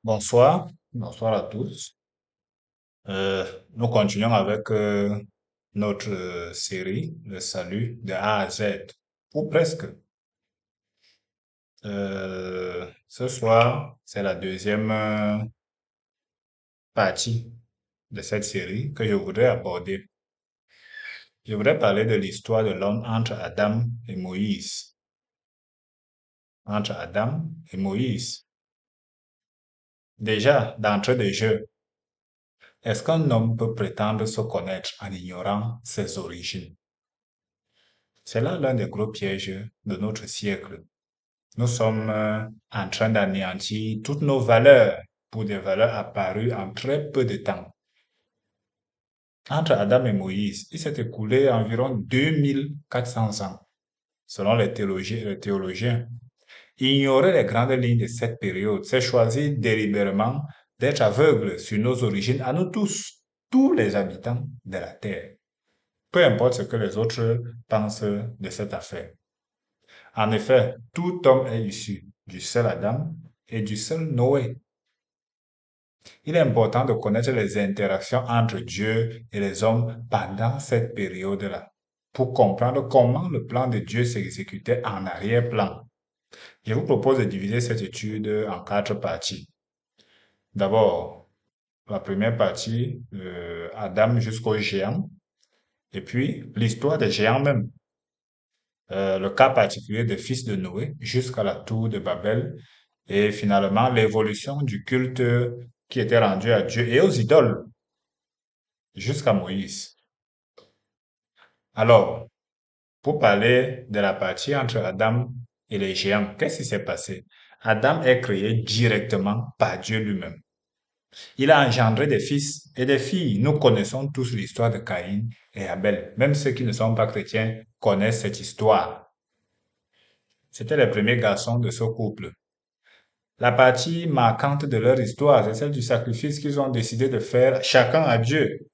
Bonsoir, bonsoir à tous. Nous continuons avec notre série, le salut de A à Z, ou presque. Ce soir, c'est la deuxième partie de cette série que je voudrais aborder. Je voudrais parler de l'histoire de l'homme entre Adam et Moïse. Entre Adam et Moïse. Déjà, d'entrée de jeu, est-ce qu'un homme peut prétendre se connaître en ignorant ses origines? C'est là l'un des gros pièges de notre siècle. Nous sommes en train d'anéantir toutes nos valeurs pour des valeurs apparues en très peu de temps. Entre Adam et Moïse, il s'est écoulé environ 2400 ans, selon les théologiens. Ignorer les grandes lignes de cette période, c'est choisir délibérément d'être aveugle sur nos origines à nous tous les habitants de la Terre, peu importe ce que les autres pensent de cette affaire. En effet, tout homme est issu du seul Adam et du seul Noé. Il est important de connaître les interactions entre Dieu et les hommes pendant cette période-là, pour comprendre comment le plan de Dieu s'exécutait en arrière-plan. Je vous propose de diviser cette étude en quatre parties. D'abord, la première partie, Adam jusqu'aux géants, et puis l'histoire des géants même. Le cas particulier des fils de Noé jusqu'à la tour de Babel et finalement l'évolution du culte qui était rendu à Dieu et aux idoles jusqu'à Moïse. Alors, pour parler de la partie entre Adam et les géants, qu'est-ce qui s'est passé? Adam est créé directement par Dieu lui-même. Il a engendré des fils et des filles. Nous connaissons tous l'histoire de Caïn et Abel. Même ceux qui ne sont pas chrétiens connaissent cette histoire. C'étaient les premiers garçons de ce couple. La partie marquante de leur histoire, c'est celle du sacrifice qu'ils ont décidé de faire chacun à Dieu.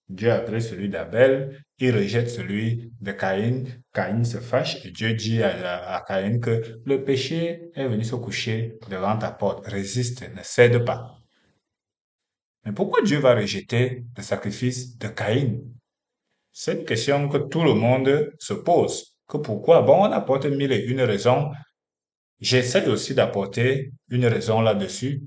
Dieu a pris celui d'Abel, il rejette celui de Caïn. Caïn se fâche et Dieu dit à Caïn que le péché est venu se coucher devant ta porte. Résiste, ne cède pas. Mais pourquoi Dieu va rejeter le sacrifice de Caïn? C'est une question que tout le monde se pose. Que pourquoi? Bon, on apporte mille et une raisons. J'essaie aussi d'apporter une raison là-dessus,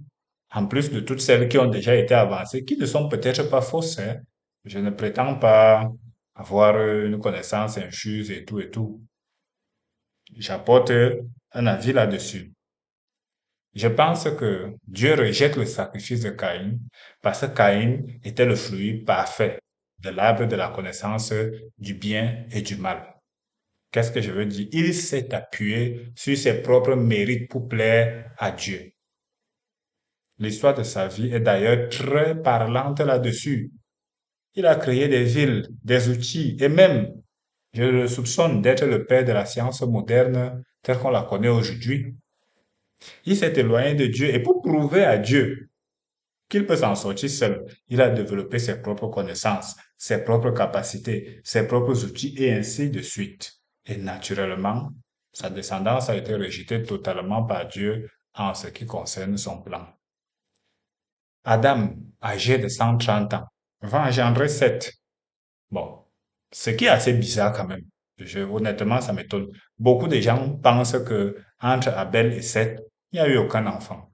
en plus de toutes celles qui ont déjà été avancées, qui ne sont peut-être pas fausses, hein. Je ne prétends pas avoir une connaissance infuse et tout et tout. J'apporte un avis là-dessus. Je pense que Dieu rejette le sacrifice de Caïn parce que Caïn était le fruit parfait de l'arbre de la connaissance du bien et du mal. Qu'est-ce que je veux dire? Il s'est appuyé sur ses propres mérites pour plaire à Dieu. L'histoire de sa vie est d'ailleurs très parlante là-dessus. Il a créé des villes, des outils et même, je le soupçonne d'être le père de la science moderne telle qu'on la connaît aujourd'hui. Il s'est éloigné de Dieu et pour prouver à Dieu qu'il peut s'en sortir seul, il a développé ses propres connaissances, ses propres capacités, ses propres outils et ainsi de suite. Et naturellement, sa descendance a été rejetée totalement par Dieu en ce qui concerne son plan. Adam, âgé de 130 ans, va engendrer Seth. Bon, ce qui est assez bizarre quand même. Honnêtement, ça m'étonne. Beaucoup de gens pensent que entre Abel et Seth, il n'y a eu aucun enfant.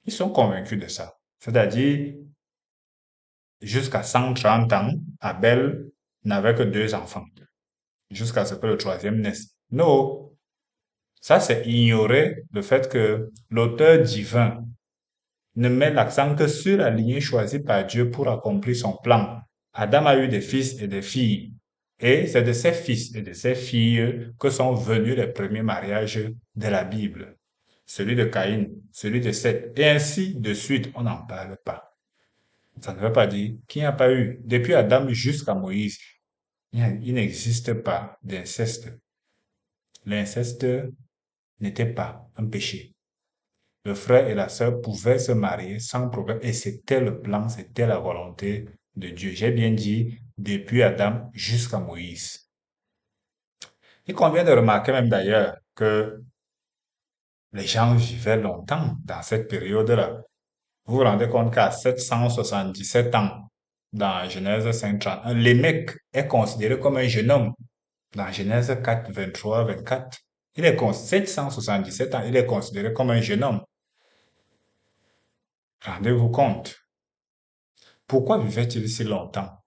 Ils sont convaincus de ça. C'est-à-dire, jusqu'à 130 ans, Abel n'avait que deux enfants, jusqu'à ce que le troisième naisse. Non, ça c'est ignorer le fait que l'auteur divin ne met l'accent que sur la lignée choisie par Dieu pour accomplir son plan. Adam a eu des fils et des filles. Et c'est de ces fils et de ces filles que sont venus les premiers mariages de la Bible. Celui de Caïn, celui de Seth, et ainsi de suite, on n'en parle pas. Ça ne veut pas dire qu'il n'y a pas eu, depuis Adam jusqu'à Moïse, il n'existe pas d'inceste. L'inceste n'était pas un péché. Le frère et la sœur pouvaient se marier sans problème et c'était le plan, c'était la volonté de Dieu. J'ai bien dit depuis Adam jusqu'à Moïse. Il convient de remarquer même d'ailleurs que les gens vivaient longtemps dans cette période-là. Vous vous rendez compte qu'à 777 ans, dans Genèse 5:31, Lémec est considéré comme un jeune homme. Dans Genèse 4, 23, 24, 777 ans, il est considéré comme un jeune homme. Rendez-vous compte. Pourquoi vivait-il si longtemps?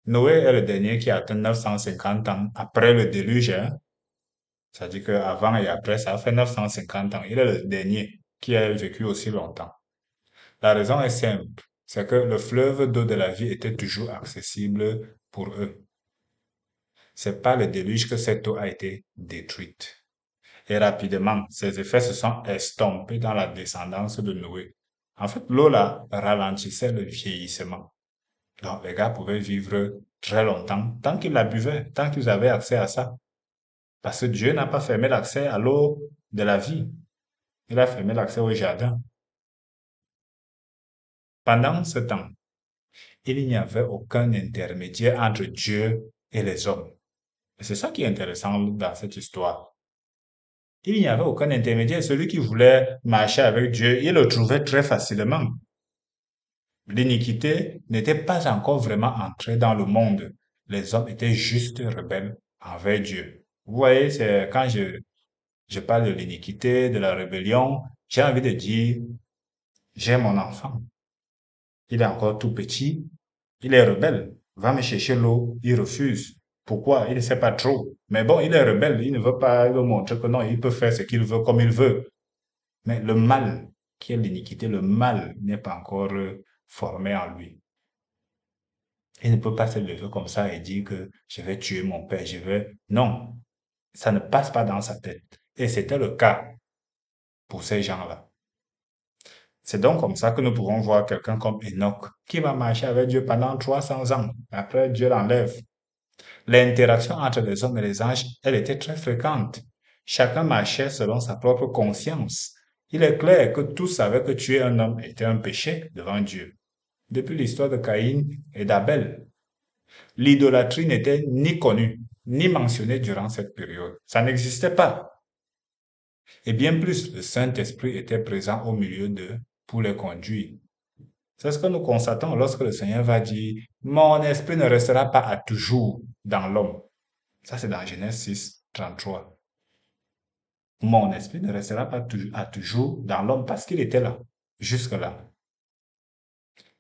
Noé est le dernier qui a atteint 950 ans après le déluge. C'est-à-dire qu'avant et après, ça fait 950 ans. Il est le dernier qui a vécu aussi longtemps. La raison est simple. C'est que le fleuve d'eau de la vie était toujours accessible pour eux. C'est par le déluge que cette eau a été détruite. Et rapidement, ses effets se sont estompés dans la descendance de Noé. En fait, l'eau là ralentissait le vieillissement. Donc, les gars pouvaient vivre très longtemps tant qu'ils la buvaient, tant qu'ils avaient accès à ça. Parce que Dieu n'a pas fermé l'accès à l'eau de la vie. Il a fermé l'accès au jardin. Pendant ce temps, il n'y avait aucun intermédiaire entre Dieu et les hommes. Et c'est ça qui est intéressant dans cette histoire. Il n'y avait aucun intermédiaire. Celui qui voulait marcher avec Dieu, il le trouvait très facilement. L'iniquité n'était pas encore vraiment entrée dans le monde. Les hommes étaient juste rebelles envers Dieu. Vous voyez, c'est quand je parle de l'iniquité, de la rébellion, j'ai envie de dire, j'ai mon enfant. Il est encore tout petit, il est rebelle. Va me chercher l'eau, il refuse. Pourquoi? Il ne sait pas trop. Mais bon, il est rebelle, il ne veut pas, il veut montrer que non, il peut faire ce qu'il veut comme il veut. Mais le mal, qui est l'iniquité, le mal n'est pas encore formé en lui. Il ne peut pas se lever comme ça et dire que je vais tuer mon père, je vais... Non, ça ne passe pas dans sa tête. Et c'était le cas pour ces gens-là. C'est donc comme ça que nous pouvons voir quelqu'un comme Enoch qui va marcher avec Dieu pendant 300 ans. Après, Dieu l'enlève. L'interaction entre les hommes et les anges, elle était très fréquente. Chacun marchait selon sa propre conscience. Il est clair que tous savaient que tuer un homme était un péché devant Dieu. Depuis l'histoire de Caïn et d'Abel, l'idolâtrie n'était ni connue, ni mentionnée durant cette période. Ça n'existait pas. Et bien plus, le Saint-Esprit était présent au milieu d'eux pour les conduire. C'est ce que nous constatons lorsque le Seigneur va dire, mon esprit ne restera pas à toujours dans l'homme. Ça, c'est dans Genèse 6, 33. Mon esprit ne restera pas à toujours dans l'homme parce qu'il était là, jusque-là.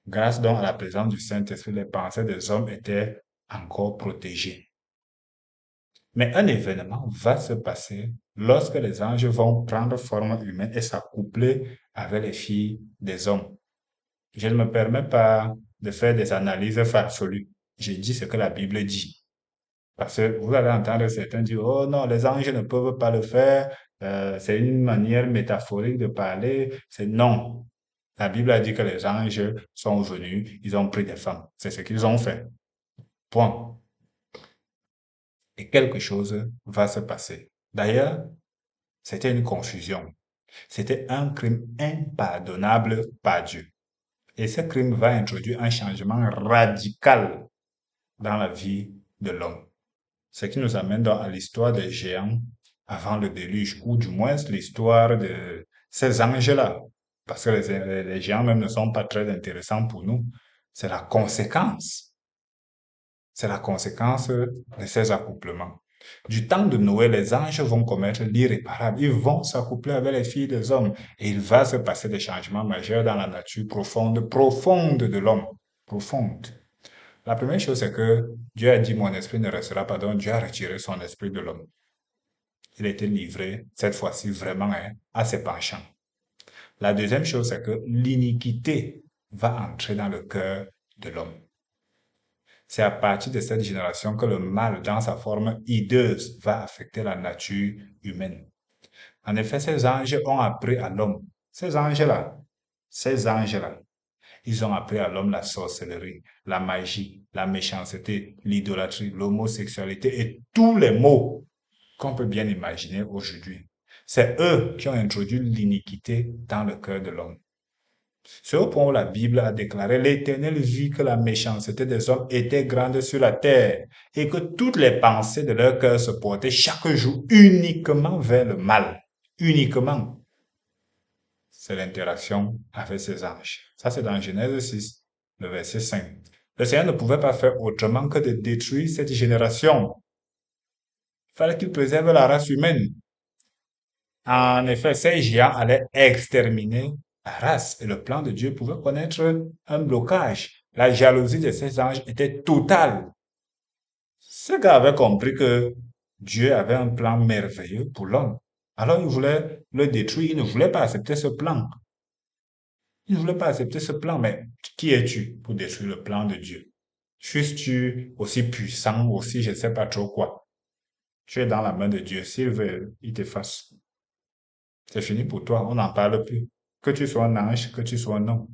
Grâce donc à la présence du Saint-Esprit, les pensées des hommes étaient encore protégées. Mais un événement va se passer lorsque les anges vont prendre forme humaine et s'accoupler avec les filles des hommes. Je ne me permets pas de faire des analyses farfelues. Je dis ce que la Bible dit. Parce que vous allez entendre certains dire, oh non, les anges ne peuvent pas le faire, c'est une manière métaphorique de parler. C'est non. La Bible a dit que les anges sont venus, ils ont pris des femmes. C'est ce qu'ils ont fait. Point. Et quelque chose va se passer. D'ailleurs, c'était une confusion. C'était un crime impardonnable par Dieu. Et ce crime va introduire un changement radical dans la vie de l'homme. Ce qui nous amène donc à l'histoire des géants avant le déluge, ou du moins l'histoire de ces anges-là. Parce que les géants même ne sont pas très intéressants pour nous. C'est la conséquence. C'est la conséquence de ces accouplements. Du temps de Noé, les anges vont commettre l'irréparable. Ils vont s'accoupler avec les filles des hommes. Et il va se passer des changements majeurs dans la nature profonde, profonde de l'homme. Profonde. La première chose, c'est que Dieu a dit, mon esprit ne restera pas, donc Dieu a retiré son esprit de l'homme. Il a été livré, cette fois-ci vraiment, à ses penchants. La deuxième chose, c'est que l'iniquité va entrer dans le cœur de l'homme. C'est à partir de cette génération que le mal, dans sa forme hideuse, va affecter la nature humaine. En effet, ces anges ont appris à l'homme, ces anges-là, ils ont appris à l'homme la sorcellerie, la magie, la méchanceté, l'idolâtrie, l'homosexualité et tous les maux qu'on peut bien imaginer aujourd'hui. C'est eux qui ont introduit l'iniquité dans le cœur de l'homme. C'est au point où la Bible a déclaré l'Éternel vit que la méchanceté des hommes était grande sur la terre et que toutes les pensées de leur cœur se portaient chaque jour uniquement vers le mal. Uniquement. c'est l'interaction avec ses anges. Ça, c'est dans Genèse 6, le verset 5. Le Seigneur ne pouvait pas faire autrement que de détruire cette génération. Il fallait qu'il préserve la race humaine. En effet, ces géants allaient exterminer la race et le plan de Dieu pouvait connaître un blocage. La jalousie de ces anges était totale. Ces gars avaient compris que Dieu avait un plan merveilleux pour l'homme. Alors ils voulaient le détruire, ils ne voulaient pas accepter ce plan. Ils ne voulaient pas accepter ce plan, mais qui es-tu pour détruire le plan de Dieu? Suis-tu aussi puissant, aussi je ne sais pas trop quoi? Tu es dans la main de Dieu. S'il veut, il t'efface. C'est fini pour toi, on n'en parle plus. Que tu sois un ange, que tu sois un homme.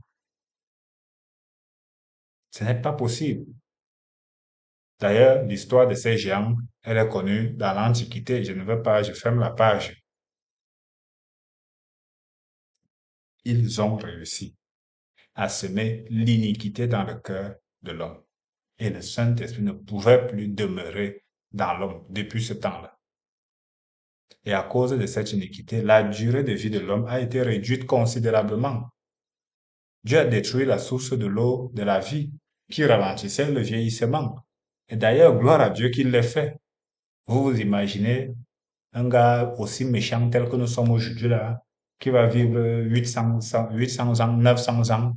Ce n'est pas possible. D'ailleurs, l'histoire de ces géants, elle est connue dans l'Antiquité. Je ne veux pas, je ferme la page. Ils ont réussi à semer l'iniquité dans le cœur de l'homme. Et le Saint-Esprit ne pouvait plus demeurer dans l'homme depuis ce temps-là. Et à cause de cette iniquité, la durée de vie de l'homme a été réduite considérablement. Dieu a détruit la source de l'eau de la vie qui ralentissait le vieillissement. Et d'ailleurs, gloire à Dieu qu'il l'ait fait. Vous vous imaginez un gars aussi méchant tel que nous sommes aujourd'hui là, qui va vivre 800 ans, 900 ans.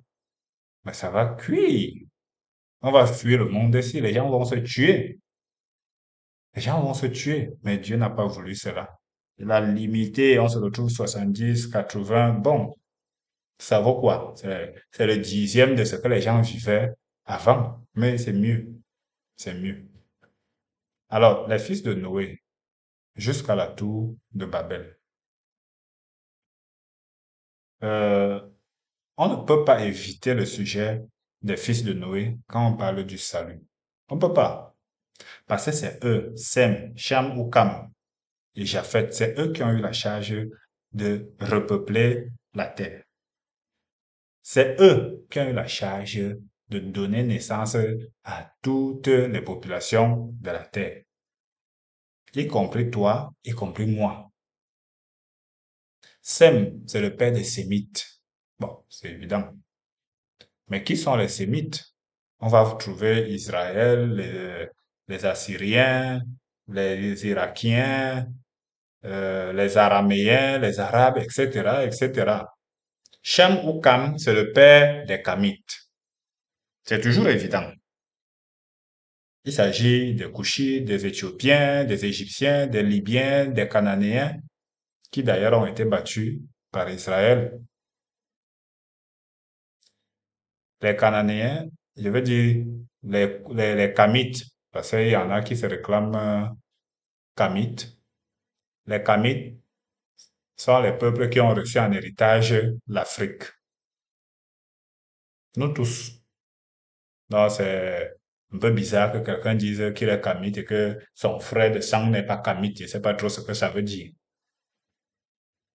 Mais ça va cuire. On va fuir le monde ici. Les gens vont se tuer. Les gens vont se tuer. Mais Dieu n'a pas voulu cela. Il a limité. On se retrouve 70, 80. Bon, ça vaut quoi? C'est le dixième de ce que les gens vivaient avant. Mais c'est mieux. C'est mieux. Alors, les fils de Noé, jusqu'à la tour de Babel. Euh, on ne peut pas éviter le sujet des fils de Noé quand on parle du salut. On ne peut pas. Parce que c'est eux, Sem, Cham ou Cam et Japheth, c'est eux qui ont eu la charge de repeupler la terre. C'est eux qui ont eu la charge de donner naissance à toutes les populations de la terre, y compris toi, y compris moi. Sem, c'est le père des Sémites. Bon, c'est évident. Mais qui sont les Sémites? On va vous trouver Israël, les Assyriens, les Irakiens, les Araméens, les Arabes, etc., etc. Shem ou Cam, c'est le père des Kamites. C'est toujours évident. Il s'agit des Couchites, des Éthiopiens, des Égyptiens, des Libyens, des Cananéens, qui d'ailleurs ont été battus par Israël. Les Cananéens, je veux dire les Kamites, parce qu'il y en a qui se réclament Kamites. Les Kamites sont les peuples qui ont reçu en héritage l'Afrique. Nous tous. Donc, c'est un peu bizarre que quelqu'un dise qu'il est Kamite et que son frère de sang n'est pas Kamite. Je ne sais pas trop ce que ça veut dire.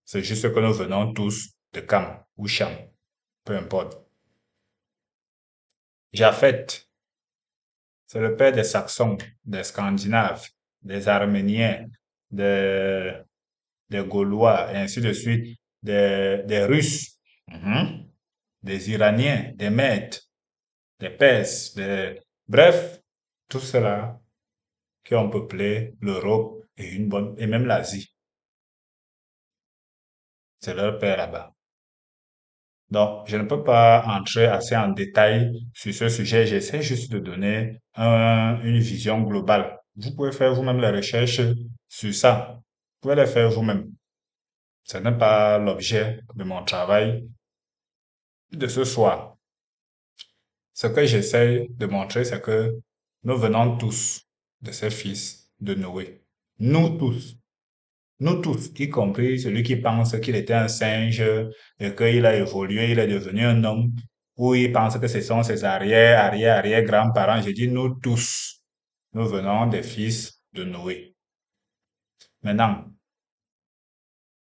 C'est juste que nous venons tous de Kam ou Cham, peu importe. Japheth, c'est le père des Saxons, des Scandinaves, des Arméniens, des, des Gaulois, et ainsi de suite, des Russes, des Iraniens, des Mèdes, des Perses, bref, tout cela qui ont peuplé l'Europe et même l'Asie. C'est leur père là-bas. Donc, je ne peux pas entrer assez en détail sur ce sujet. J'essaie juste de donner une vision globale. Vous pouvez faire vous-même les recherches sur ça. Vous pouvez les faire vous-même. Ce n'est pas l'objet de mon travail de ce soir. Ce que j'essaie de montrer, c'est que nous venons tous de ces fils de Noé. Nous tous. Nous tous, y compris celui qui pense qu'il était un singe et qu'il a évolué, il est devenu un homme, ou il pense que ce sont ses arrière-grands-parents. Je dis nous tous, nous venons des fils de Noé. Maintenant,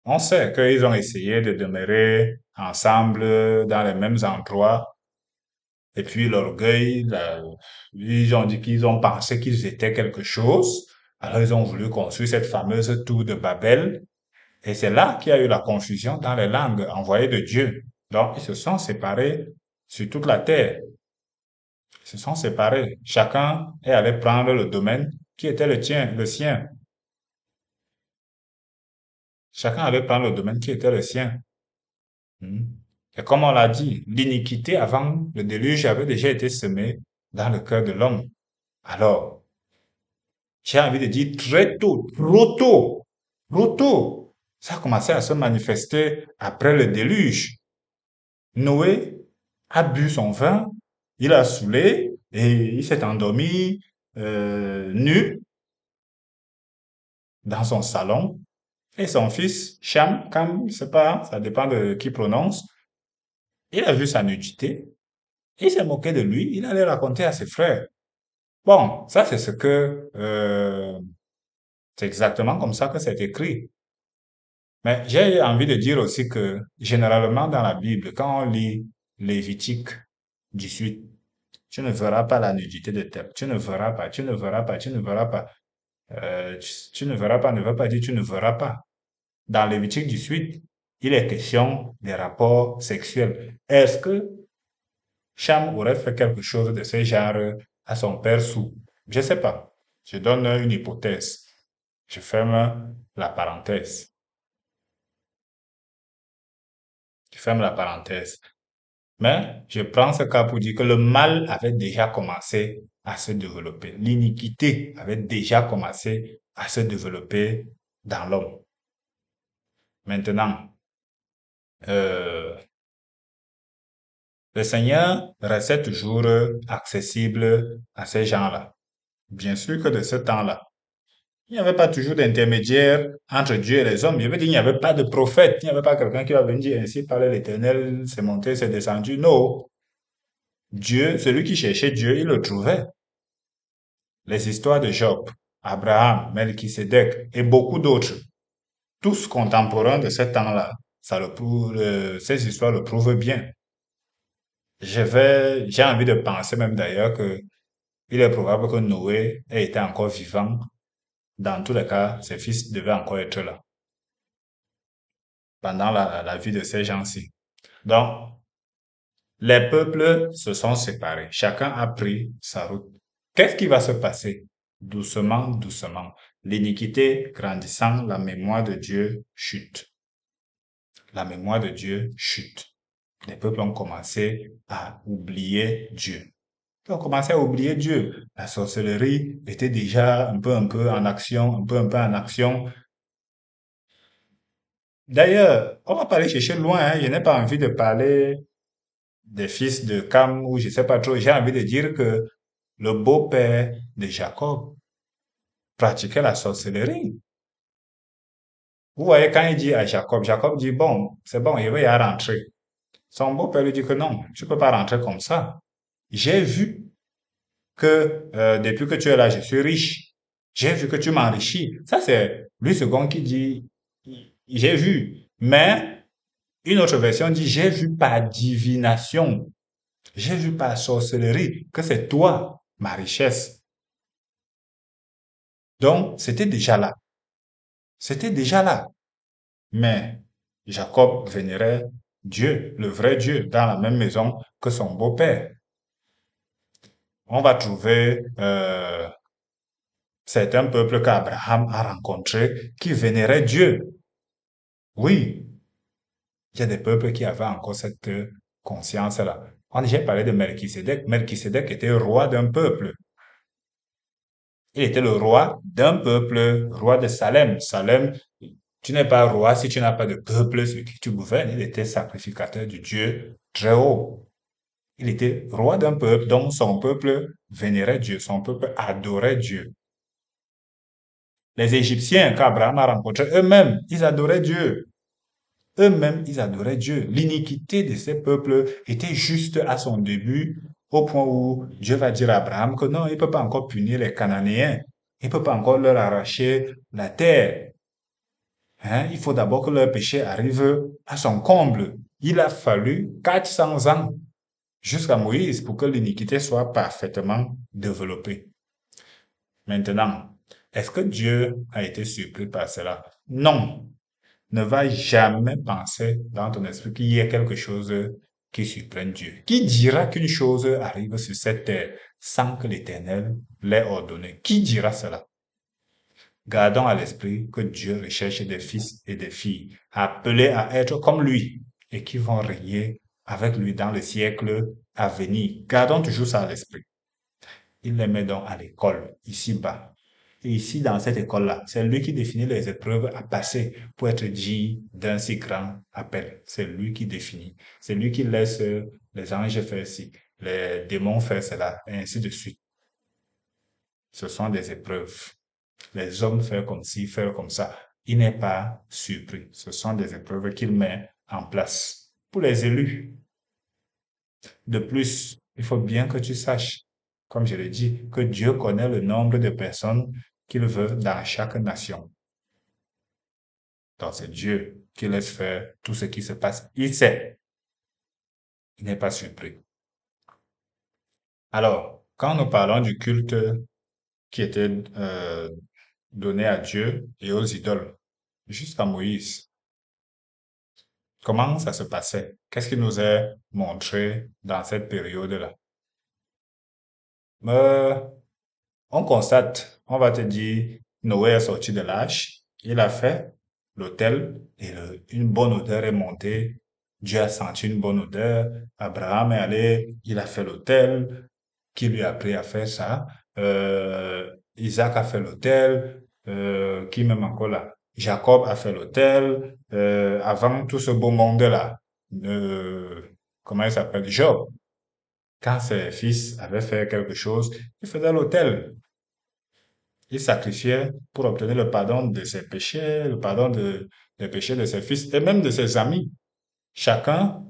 on sait qu'ils ont essayé de demeurer ensemble dans les mêmes endroits, et puis l'orgueil, ils ont dit qu'ils ont pensé qu'ils étaient quelque chose, alors ils ont voulu construire cette fameuse tour de Babel, Et c'est là qu'il y a eu la confusion dans les langues envoyées de Dieu. Donc, ils se sont séparés sur toute la terre. Ils se sont séparés. Chacun est allé prendre le domaine qui était le tien, le sien. Chacun allait prendre le domaine qui était le sien. Hmm. Et comme on l'a dit, l'iniquité avant le déluge avait déjà été semée dans le cœur de l'homme. Alors, j'ai envie de dire très tôt, trop tôt, ça a commencé à se manifester après le déluge. Noé a bu son vin, il a saoulé et il s'est endormi nu dans son salon. Et son fils, Cham, Cam, je sais pas, ça dépend de qui prononce, il a vu sa nudité, il s'est moqué de lui, il allait raconter à ses frères. Bon, ça c'est ce que, c'est exactement comme ça que c'est écrit. Mais j'ai envie de dire aussi que, généralement dans la Bible, quand on lit Lévitique 18, tu ne verras pas la nudité de tel, tu ne verras pas, tu ne verras pas, tu ne verras pas. Tu ne verras pas ne veut pas dire tu ne verras pas. Dans Lévitique 18, il est question des rapports sexuels. Est-ce que Cham aurait fait quelque chose de ce genre à son père sous? Je sais pas. Je donne une hypothèse. Je ferme la parenthèse. Je ferme la parenthèse. Mais je prends ce cas pour dire que le mal avait déjà commencé à se développer. L'iniquité avait déjà commencé à se développer dans l'homme. Maintenant, euh, le Seigneur restait toujours accessible à ces gens-là. Bien sûr que de ce temps-là, il n'y avait pas toujours d'intermédiaire entre Dieu et les hommes. Je veux dire, il n'y avait pas de prophète, il n'y avait pas quelqu'un qui va venir dire ainsi parler l'Éternel, c'est monté, c'est descendu. Non. Dieu, celui qui cherchait Dieu, il le trouvait. Les histoires de Job, Abraham, Melchisédek et beaucoup d'autres, tous contemporains de ce temps-là, ça le prouve, ces histoires le prouvent bien. J'ai envie de penser même d'ailleurs que il est probable que Noé ait été encore vivant. Dans tous les cas, ses fils devaient encore être là pendant la vie de ces gens-ci. Donc, les peuples se sont séparés. Chacun a pris sa route. Qu'est-ce qui va se passer? Doucement, doucement. L'iniquité grandissant, la mémoire de Dieu chute. La mémoire de Dieu chute. Les peuples ont commencé à oublier Dieu. Ils ont commencé à oublier Dieu. La sorcellerie était déjà un peu en action, un peu en action. D'ailleurs, on va pas aller chercher loin, hein. Je n'ai pas envie de parler des fils de Cam ou je sais pas trop. J'ai envie de dire que le beau-père de Jacob pratiquait la sorcellerie. Vous voyez, quand il dit à Jacob, Jacob dit, bon, c'est bon, il va y rentrer. Son beau-père lui dit que non, tu peux pas rentrer comme ça. J'ai vu que depuis que tu es là, je suis riche. J'ai vu que tu m'enrichis. Ça, c'est lui second qui dit, j'ai vu. Mais une autre version dit, j'ai vu par divination. J'ai vu par sorcellerie que c'est toi, ma richesse. Donc, c'était déjà là. C'était déjà là. Mais Jacob vénérait Dieu, le vrai Dieu, dans la même maison que son beau-père. On va trouver certains peuples qu'Abraham a rencontrés qui vénéraient Dieu. Oui, il y a des peuples qui avaient encore cette conscience-là. On a déjà parlé de Melchisédek. Melchisédek était roi d'un peuple. Il était le roi d'un peuple, roi de Salem. Salem, tu n'es pas roi si tu n'as pas de peuple sur qui tu gouvernes. Il était sacrificateur du Dieu très haut. Il était roi d'un peuple dont son peuple vénérait Dieu, son peuple adorait Dieu. Les Égyptiens qu'Abraham a rencontrés, eux-mêmes, ils adoraient Dieu. Eux-mêmes, ils adoraient Dieu. L'iniquité de ces peuples était juste à son début, au point où Dieu va dire à Abraham que non, il ne peut pas encore punir les Cananéens. Il ne peut pas encore leur arracher la terre. Hein? Il faut d'abord que leur péché arrive à son comble. Il a fallu 400 ans jusqu'à Moïse pour que l'iniquité soit parfaitement développée. Maintenant, est-ce que Dieu a été surpris par cela? Non. ne va jamais penser dans ton esprit qu'il y ait quelque chose qui surprenne Dieu. Qui dira qu'une chose arrive sur cette terre sans que l'Éternel l'ait ordonné? Qui dira cela? Gardons à l'esprit que Dieu recherche des fils et des filles appelés à être comme lui et qui vont régner avec lui dans le siècle à venir. Gardons toujours ça à l'esprit. Il les met donc à l'école, ici-bas. Et ici, dans cette école-là, c'est lui qui définit les épreuves à passer pour être digne d'un si grand appel. C'est lui qui définit. C'est lui qui laisse les anges faire ci, les démons faire cela, et ainsi de suite. Ce sont des épreuves. Les hommes font comme ci, font comme ça. Il n'est pas surpris. Ce sont des épreuves qu'il met en place pour les élus. De plus, il faut bien que tu saches, comme je l'ai dit, que Dieu connaît le nombre de personnes qu'il veut dans chaque nation. Donc c'est Dieu qui laisse faire tout ce qui se passe. Il sait. Il n'est pas surpris. Alors, quand nous parlons du culte qui était donné à Dieu et aux idoles, jusqu'à Moïse, comment ça se passait? Qu'est-ce qui nous est montré dans cette période-là? Euh, On constate, on va te dire, Noé est sorti de l'arche, il a fait l'autel et une bonne odeur est montée. Dieu a senti une bonne odeur. Abraham est allé, il a fait l'autel. Qui lui a appris à faire ça? Isaac a fait l'autel. Qui même encore là? Jacob a fait l'autel. Avant tout ce beau monde-là, euh, comment il s'appelle? Job. Quand ses fils avaient fait quelque chose, il faisait l'autel. Il sacrifiait pour obtenir le pardon de ses péchés, le pardon des péchés de ses fils et même de ses amis. Chacun,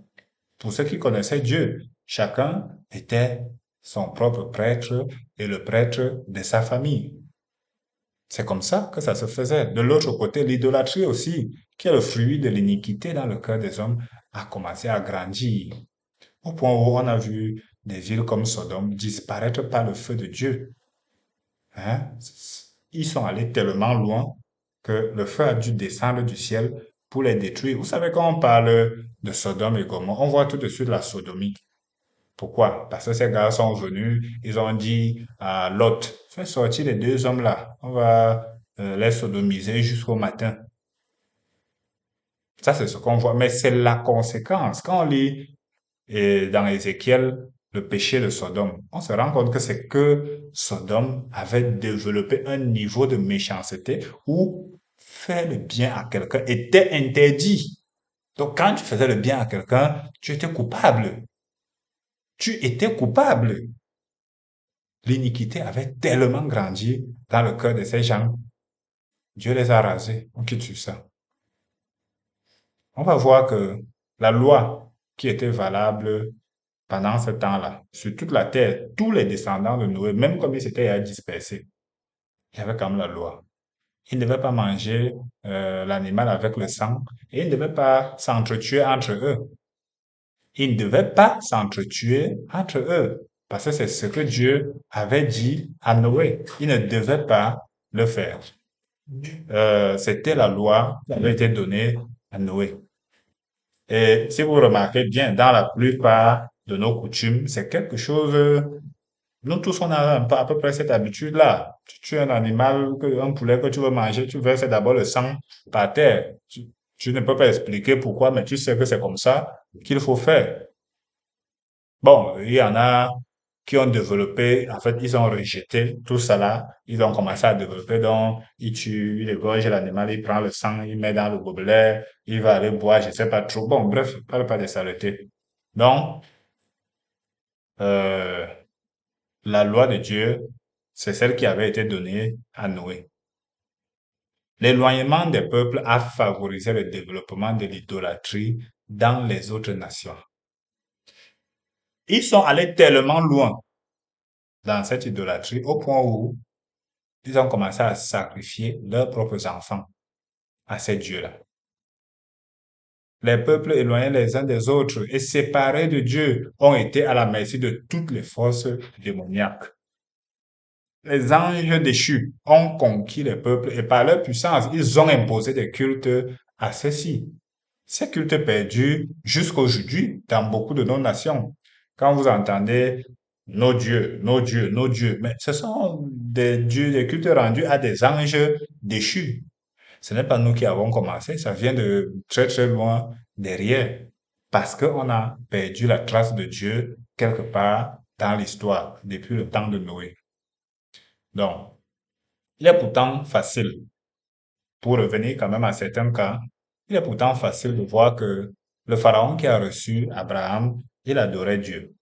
pour ceux qui connaissaient Dieu, chacun était son propre prêtre et le prêtre de sa famille. C'est comme ça que ça se faisait. De l'autre côté, l'idolâtrie aussi, qui est le fruit de l'iniquité dans le cœur des hommes, a commencé à grandir. Au point où on a vu des villes comme Sodome disparaître par le feu de Dieu. Hein? Ils sont allés tellement loin que le feu a dû descendre du ciel pour les détruire. Vous savez, quand on parle de Sodome et Gomorrhe, on voit tout de suite la sodomie. Pourquoi? Parce que ces gars sont venus, ils ont dit à Lot, fais sortir les deux hommes-là, on va les sodomiser jusqu'au matin. Ça, c'est ce qu'on voit, mais c'est la conséquence. Quand on lit dans Ézéchiel le péché de Sodome, on se rend compte que c'est que Sodome avait développé un niveau de méchanceté où faire le bien à quelqu'un était interdit. Donc quand tu faisais le bien à quelqu'un, tu étais coupable. Tu étais coupable. L'iniquité avait tellement grandi dans le cœur de ces gens. Dieu les a rasés. On quitte sur ça. On va voir que la loi qui était valable pendant ce temps-là, sur toute la terre, tous les descendants de Noé, même comme ils s'étaient dispersés, il y avait quand même la loi. Ils ne devaient pas manger l'animal avec le sang et ils ne devaient pas s'entretuer entre eux. Ils ne devaient pas s'entretuer entre eux parce que c'est ce que Dieu avait dit à Noé. Ils ne devaient pas le faire. C'était la loi qui avait été donnée à Noé. Et si vous remarquez bien, dans la plupart de nos coutumes, c'est quelque chose, nous tous, on a à peu près cette habitude-là. Tu tues un animal, un poulet que tu veux manger, tu verses d'abord le sang par terre. Tu ne peux pas expliquer pourquoi, mais tu sais que c'est comme ça qu'il faut faire. Bon, il y en a qui ont développé, en fait, ils ont rejeté tout cela. Ils ont commencé à développer, donc, ils tuent, ils égorgent l'animal, ils prennent le sang, ils mettent dans le gobelet, il va aller boire, je sais pas trop. Bon, bref, parle pas de saleté. Donc, euh, la loi de Dieu, c'est celle qui avait été donnée à Noé. L'éloignement des peuples a favorisé le développement de l'idolâtrie dans les autres nations. Ils sont allés tellement loin dans cette idolâtrie au point où ils ont commencé à sacrifier leurs propres enfants à ces dieux-là. Les peuples éloignés les uns des autres et séparés de Dieu ont été à la merci de toutes les forces démoniaques. Les anges déchus ont conquis les peuples et par leur puissance, ils ont imposé des cultes à ceci. Ces cultes perdus jusqu'aujourd'hui dans beaucoup de nos nations. Quand vous entendez nos dieux, nos dieux, nos dieux, mais ce sont des dieux, des cultes rendus à des anges déchus. Ce n'est pas nous qui avons commencé, ça vient de très très loin derrière, parce qu'on a perdu la trace de Dieu quelque part dans l'histoire, depuis le temps de Noé. Donc, il est pourtant facile, pour revenir quand même à certains cas, il est pourtant facile de voir que le pharaon qui a reçu Abraham, il adorait Dieu.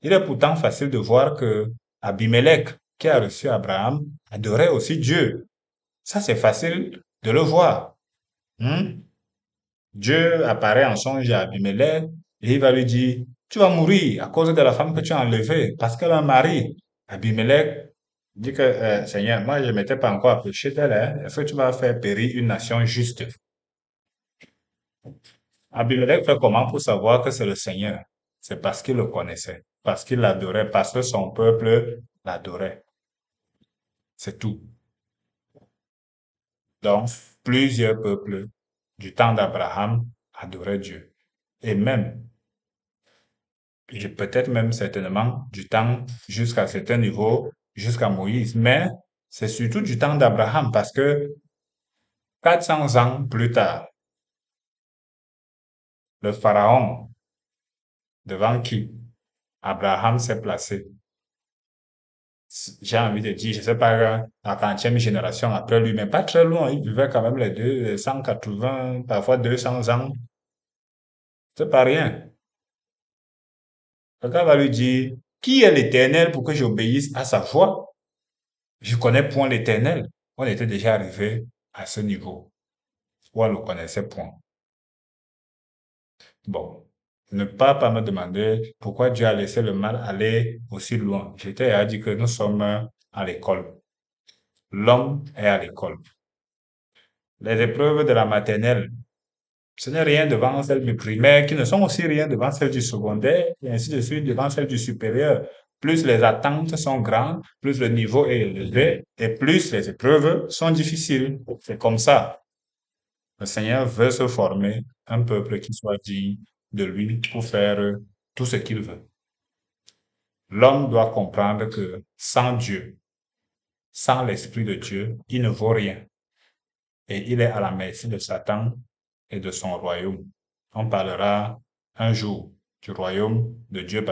Il est pourtant facile de voir que Abimelech, qui a reçu Abraham, adorait aussi Dieu. Ça, c'est facile de le voir. Hmm? Dieu apparaît en songe à Abimelech et il va lui dire, tu vas mourir à cause de la femme que tu as enlevée parce qu'elle a un mari. Abimelech dit que, Seigneur, moi je ne m'étais pas encore approché d'elle, hein. Est-ce que tu vas faire périr une nation juste? Abimelech fait comment pour savoir que c'est le Seigneur? C'est parce qu'il le connaissait, parce qu'il l'adorait, parce que son peuple l'adorait. C'est tout. Donc, plusieurs peuples du temps d'Abraham adoraient Dieu. Et même et peut-être même certainement du temps jusqu'à certain niveau, jusqu'à Moïse. Mais c'est surtout du temps d'Abraham parce que 400 ans plus tard, le pharaon devant qui Abraham s'est placé, j'ai envie de dire, je sais pas, la 40e génération après lui, mais pas très loin, il vivait quand même les deux, les 180, parfois 200 ans. C'est pas rien. Le gars va lui dire, qui est l'Éternel pour que j'obéisse à sa voix? Je connais point l'Éternel. On était déjà arrivé à ce niveau où on le connaissait point. Bon, ne pas me demander pourquoi Dieu a laissé le mal aller aussi loin. J'étais à dire que nous sommes à l'école. L'homme est à l'école. Les épreuves de la maternelle, ce n'est rien devant celles du primaire, qui ne sont aussi rien devant celles du secondaire, et ainsi de suite devant celles du supérieur. Plus les attentes sont grandes, plus le niveau est élevé, et plus les épreuves sont difficiles. C'est comme ça. Le Seigneur veut se former un peuple qui soit digne de lui pour faire tout ce qu'il veut. L'homme doit comprendre que sans Dieu, sans l'Esprit de Dieu, il ne vaut rien. Et il est à la merci de Satan et de son royaume. On parlera un jour du royaume de Dieu,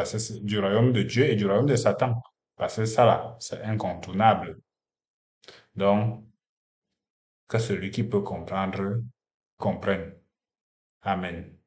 du royaume de Dieu et du royaume de Satan. Parce que ça là, c'est incontournable. Donc, que celui qui peut comprendre, comprenne. Amen.